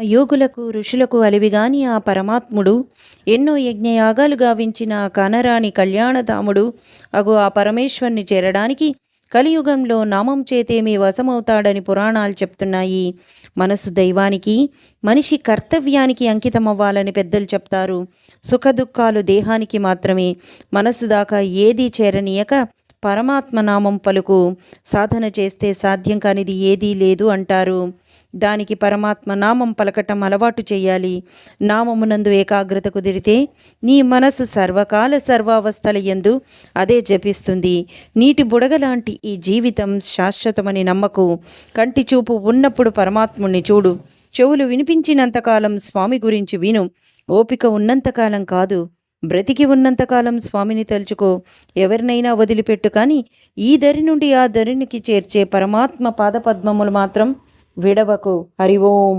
యోగులకు ఋషులకు అలివిగాని ఆ పరమాత్ముడు ఎన్నో యజ్ఞయాగాలు గావించిన కనరాని కళ్యాణధాముడు అగు ఆ పరమేశ్వర్ని చేరడానికి కలియుగంలో నామం చేతేమీ వశమవుతాడని పురాణాలు చెప్తున్నాయి. మనసు దైవానికి, మనిషి కర్తవ్యానికి అంకితమవ్వాలని పెద్దలు చెప్తారు. సుఖదుఖాలు దేహానికి మాత్రమే, మనసు దాకా ఏదీ చేరనీయక పరమాత్మ నామం పలుకు సాధన చేస్తే సాధ్యం కానిది ఏదీ లేదు అంటారు. దానికి పరమాత్మ నామం పలకటం అలవాటు చేయాలి. నామమునందు ఏకాగ్రత కుదిరితే నీ మనసు సర్వకాల సర్వావస్థల యందు అదే జపిస్తుంది. నీటి బుడగలాంటి ఈ జీవితం శాశ్వతమని నమ్మకు. కంటి చూపు ఉన్నప్పుడు పరమాత్ముణ్ణి చూడు. చెవులు వినిపించినంతకాలం స్వామి గురించి విను. ఓపిక ఉన్నంతకాలం కాదు, బ్రతికి ఉన్నంతకాలం స్వామిని తలుచుకో. ఎవరినైనా వదిలిపెట్టు, కానీ ఈ దరి నుండి ఆ దరికి చేర్చే పరమాత్మ పాదపద్మములు మాత్రం విడవకు. హరి ఓం.